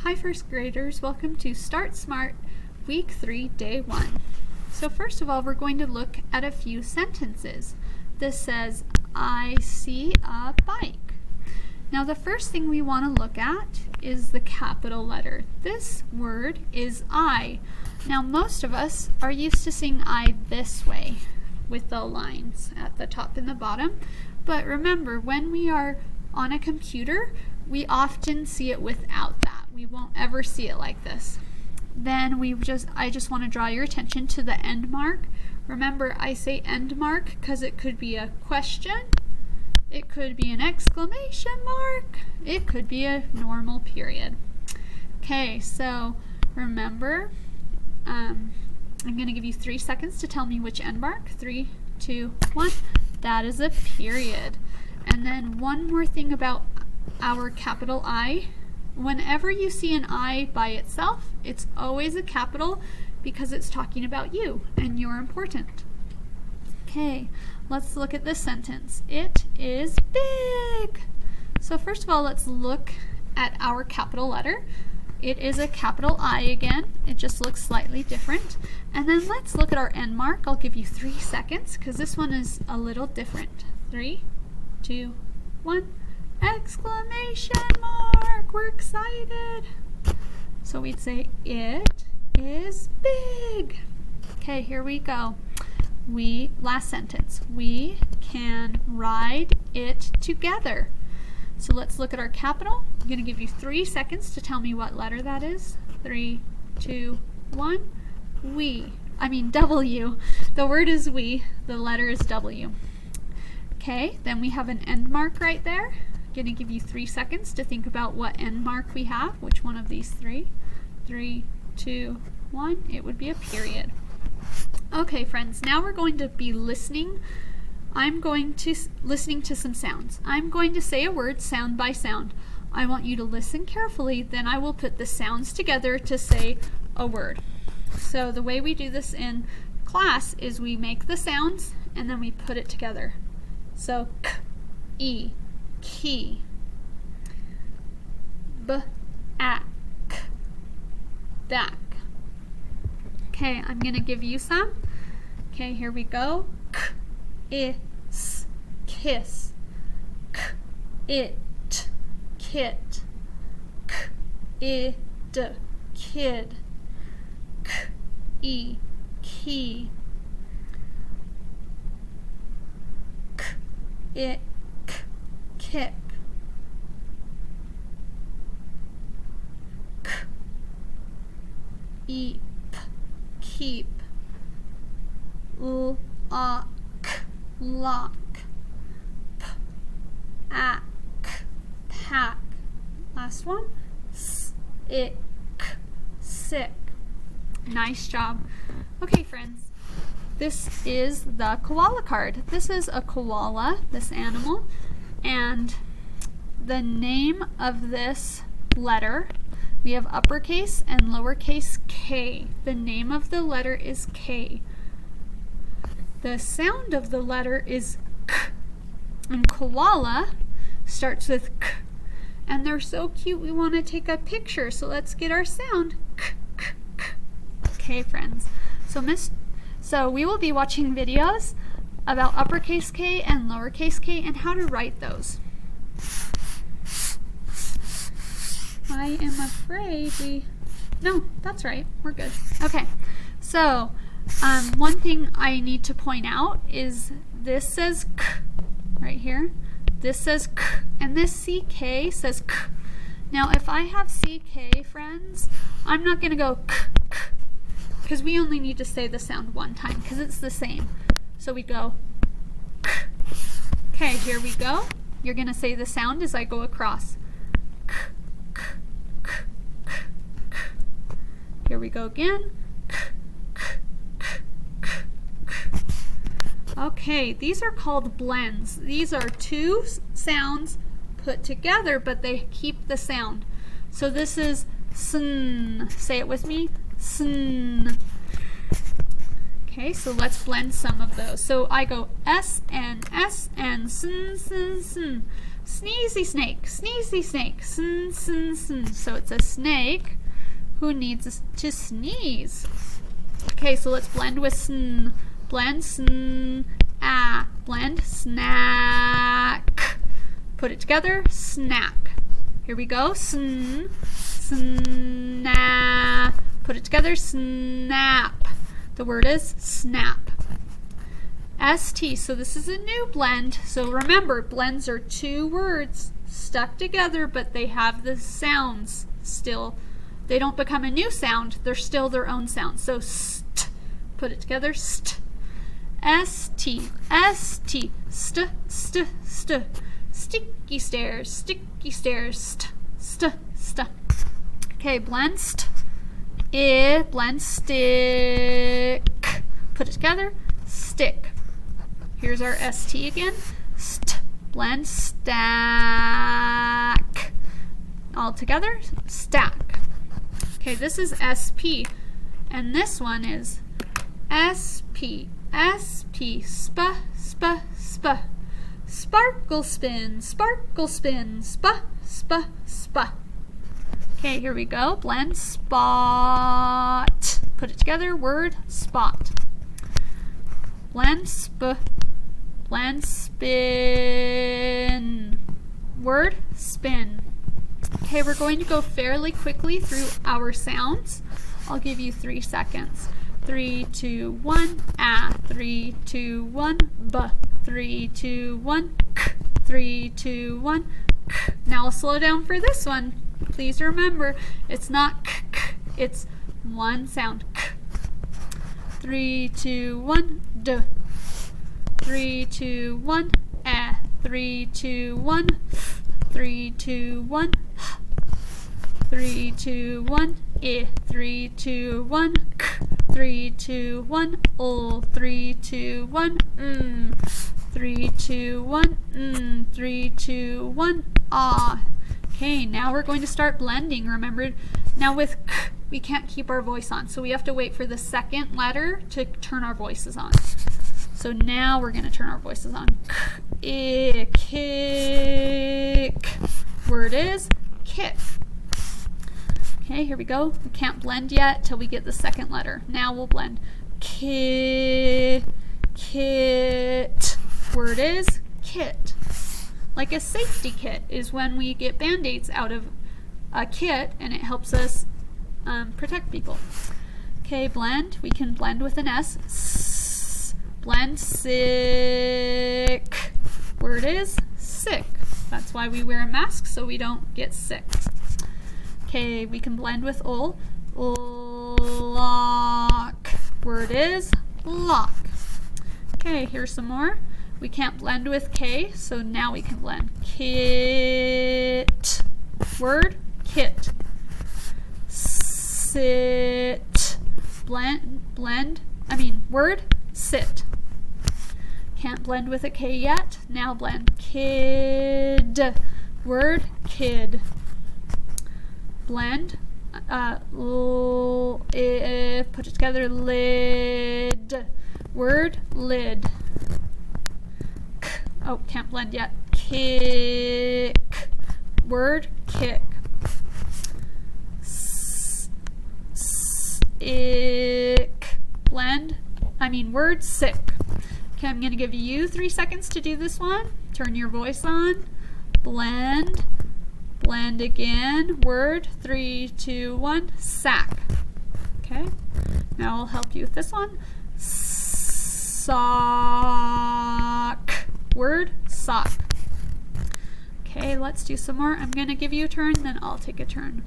Hi first graders, welcome to StartSmart Week 3, Day 1. So first of all, we're going to look at a few sentences. This says, I see a bike. Now the first thing we want to look at is the capital letter. This word is I. Now most of us are used to seeing I this way with the lines at the top and the bottom. But remember, when we are on a computer, we often see it without that. We won't ever see it like this. Then I just want to draw your attention to the end mark. Remember, I say end mark because it could be a question, it could be an exclamation mark, it could be a normal period. Okay, so remember, I'm going to give you 3 seconds to tell me which end mark. 3, 2, 1. That is a period. And then one more thing about our capital I. Whenever you see an I by itself, it's always a capital because it's talking about you and you're important. Okay, let's look at this sentence. It is big. So first of all, let's look at our capital letter. It is a capital I again. It just looks slightly different. And then let's look at our end mark. I'll give you 3 seconds because this one is a little different. 3, 2, 1. Exclamation mark! We're excited. So we'd say, it is big. Okay, here we go. Last sentence. We can ride it together. So let's look at our capital. I'm going to give you 3 seconds to tell me what letter that is. 3, 2, 1. W. The word is we. The letter is W. Okay, then we have an end mark right there. I'm going to give you 3 seconds to think about what end mark we have. Which one of these three? 3, 2, 1. It would be a period. Okay, friends, now we're going to be listening. I'm going to listening to some sounds. I'm going to say a word sound by sound. I want you to listen carefully, then I will put the sounds together to say a word. So the way we do this in class is we make the sounds and then we put it together. So k, e, key, b, ak, back. Okay, I'm going to give you some. Okay, here we go. K, is, kiss. K, it, kit. K, id, kid. K, e, key. K, it, kick. K, eep, keep. L, k, lock. P, ak, pack. Last one. S, ick, sick. Nice job. Okay, friends. This is the koala card. This is a koala, this animal, and the name of this letter, we have uppercase and lowercase k. The name of the letter is K. The sound of the letter is k, and koala starts with k. And they're so cute, we want to take a picture, so let's get our sound. K, k, k. Okay, friends. So we will be watching videos about uppercase K and lowercase k and how to write those. I am afraid no, that's right, we're good. Okay, so one thing I need to point out is this says k right here. This says k, and this CK says k. Now if I have CK, friends, I'm not going to go k, k, because we only need to say the sound one time because it's the same. So we go k. Okay, here we go. You're going to say the sound as I go across. K, k, k, k, k. Here we go again. K, k, k, k, k. Okay, these are called blends. These are two sounds put together, but they keep the sound. So this is sn. Say it with me. Sn. Okay, so let's blend some of those. So I go S and sn, sn, sn. Sneezy snake, sneezy snake, sn, sn, sn. So it's a snake who needs to sneeze. Okay, so let's blend with sn. Blend sn, ah. Blend snack. Put it together, snack. Here we go, sn, snap. Put it together, snap. The word is snap. ST, so this is a new blend. So remember, blends are two words stuck together, but they have the sounds still. They don't become a new sound, they're still their own sound. So st, put it together, st. ST, ST, st, st, st. Sticky stairs, st, st, st. Okay, blend st, blend stick. Put it together, stick. Here's our ST again. St, blend stack. All together, stack. Okay, this is SP. And this one is SP, SP, sp, sp, sp. Sparkle spin, sp, sp, sp. Okay, here we go. Blend spot. Put it together, word spot. Blend sp, blend spin. Word spin. Okay, we're going to go fairly quickly through our sounds. I'll give you 3 seconds. 3, 2, 1, ah. 3, 2, 1, b. 3, 2, 1, k. 3, 2, 1, k. Now I'll slow down for this one. Please remember, it's not k, k. It's one sound, k. 3, 2, 1, d. 3, 2, 1, eh. 3, 2, 1, f. 3, 2, 1, h. 3, 2, 1, I. 3, 2, 1, k. 3, 2, 1, ol. 3, 2, 1, 3, 2, 1, 3, 2, 1, ah. Okay, now we're going to start blending. Remember, now with k, we can't keep our voice on, so we have to wait for the second letter to turn our voices on. So now we're going to turn our voices on. K, I, kick. Word is kick. Okay, here we go. We can't blend yet till we get the second letter. Now we'll blend. Kit. Word is kit. Like a safety kit is when we get Band-Aids out of a kit and it helps us protect people. Okay, blend. We can blend with an S. Blend sick. Word is sick. That's why we wear a mask, so we don't get sick. Okay, we can blend with ol. Lock. Word is lock. Okay, here's some more. We can't blend with K, so now we can blend. Kit. Word, kit. Sit. Word, sit. Can't blend with a K yet. Now blend. Kid. Word, kid. Blend. Put it together. Lid. Word, lid. Oh, can't blend yet. Kick. Word, kick. Sick. Word, sick. Okay, I'm going to give you 3 seconds to do this one. Turn your voice on. Blend. Blend again. Word, 3, 2, 1, sack. Okay, now I'll help you with this one. Sock. Word, sock. Okay, let's do some more. I'm going to give you a turn, then I'll take a turn.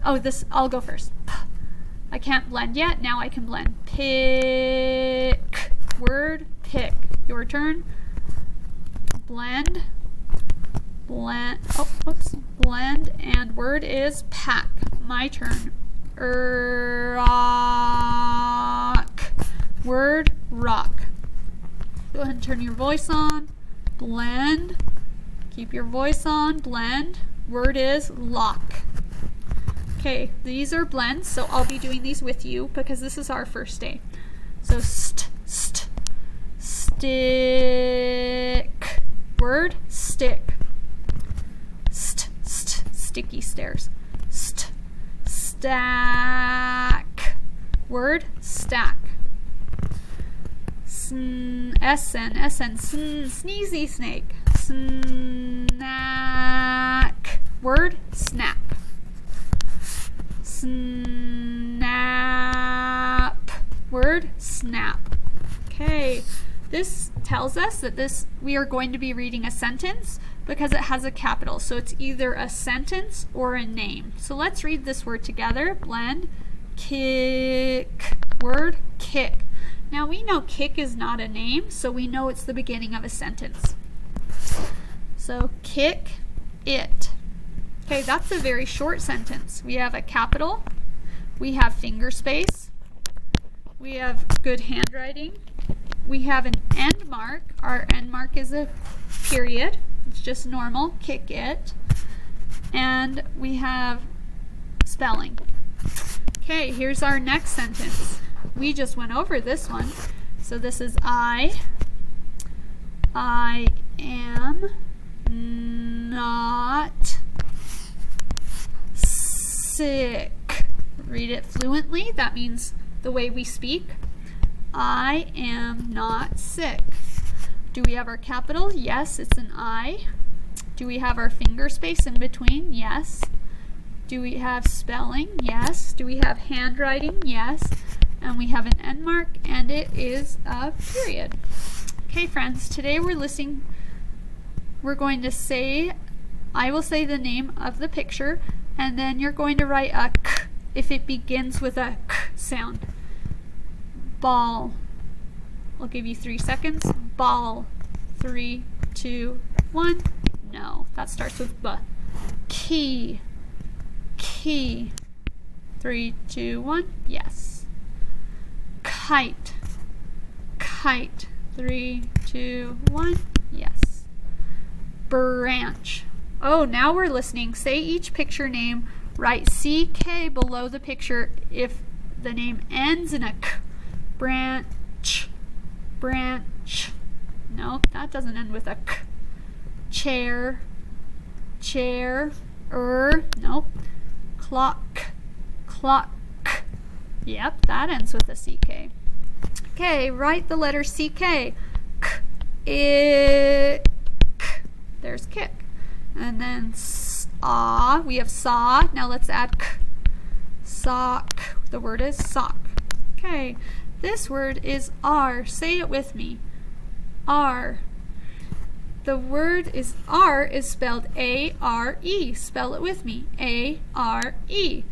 I'll go first. I can't blend yet. Now I can blend. Pick. Word, pick. Your turn. Blend. Blend. Oh, whoops. Blend, and word is pack. My turn. Rock. Word, rock. Go ahead and turn your voice on. Blend. Keep your voice on. Blend. Word is lock. Okay, these are blends, so I'll be doing these with you because this is our first day. So stick. Word, stick. sticky stairs. Stack. Word, stack. Sneezy snake. Snack. Word, snap. Snap. Word, snap. Okay, this tells us that we are going to be reading a sentence because it has a capital. So it's either a sentence or a name. So let's read this word together. Blend. Kick. Word, kick. Now we know kick is not a name, so we know it's the beginning of a sentence. So kick it. Okay, that's a very short sentence. We have a capital. We have finger space. We have good handwriting. We have an end mark. Our end mark is a period. It's just normal. Kick it. And we have spelling. Okay, here's our next sentence. We just went over this one. So this is I am not sick. Read it fluently. That means the way we speak. I am not sick. Do we have our capital? Yes, it's an I. Do we have our finger space in between? Yes. Do we have spelling? Yes. Do we have handwriting? Yes. And we have an end mark, and it is a period. Okay, friends, today we're going to say, I will say the name of the picture, and then you're going to write a k if it begins with a k sound. Ball. I'll give you 3 seconds. Ball. 3, 2, 1. No, that starts with b. Key. Key. 3, 2, 1. Yes. Kite. Kite. 3, 2, 1. Yes. Branch. Oh, now we're listening. Say each picture name. Write CK below the picture if the name ends in a k. Branch. Branch. No, that doesn't end with a k. Chair. Chair. Nope. Clock. Clock. Yep, that ends with a CK. Okay, write the letter CK. K. Ick. There's kick. And then saw. We have saw. Now let's add k. Sock. The word is sock. Okay, this word is R. Say it with me. R. The word is R is spelled A-R-E. Spell it with me. A-R-E.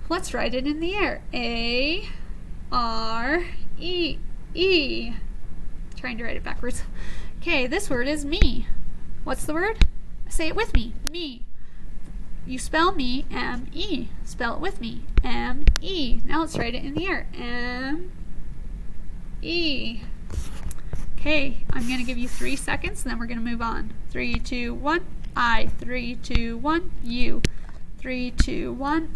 Let's write it in the air. A-R-E. E. Trying to write it backwards. Okay, this word is me. What's the word? Say it with me. Me. You spell me M-E. Spell it with me. M-E. Now let's write it in the air. M-E. Okay, I'm going to give you 3 seconds, and then we're going to move on. 3, 2, 1. I. 3, 2, 1. You. 3, 2, 1.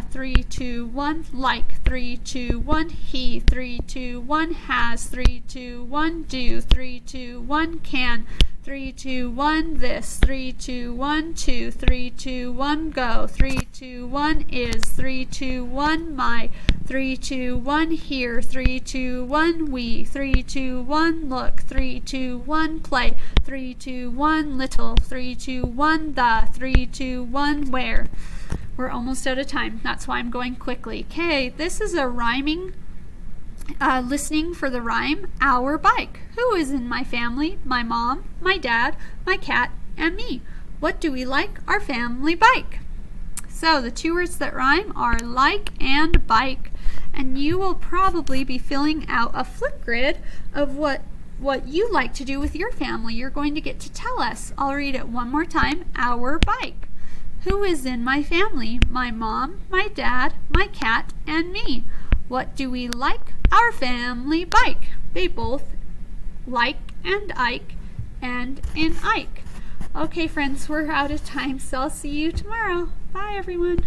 3, 2, 1. Like. 3, 2, 1. He. 3, 2, 1. Has. 3, 2, 1. Do. 3, 2, 1. Can. 3, 2, 1. This. 3, 2, 1. 2. 3, 2, 1. Go. 3, 2, 1. Is. 3, 2, 1. My. 3, 2, 1. Here. 3, 2, 1. We. 3, 2, 1. Look. 3, 2, 1. Play. 3, 2, 1. Little. 3, 2, 1. The. 3, 2, 1. Where. We're almost out of time. That's why I'm going quickly. Okay, this is a rhyming, listening for the rhyme, our bike. Who is in my family? My mom, my dad, my cat, and me. What do we like? Our family bike. So the 2 words that rhyme are like and bike. And you will probably be filling out a Flipgrid of what you like to do with your family. You're going to get to tell us. I'll read it one more time. Our bike. Who is in my family? My mom, my dad, my cat, and me. What do we like? Our family bike. They both like and Ike and in Ike. Okay, friends, we're out of time, so I'll see you tomorrow. Bye, everyone.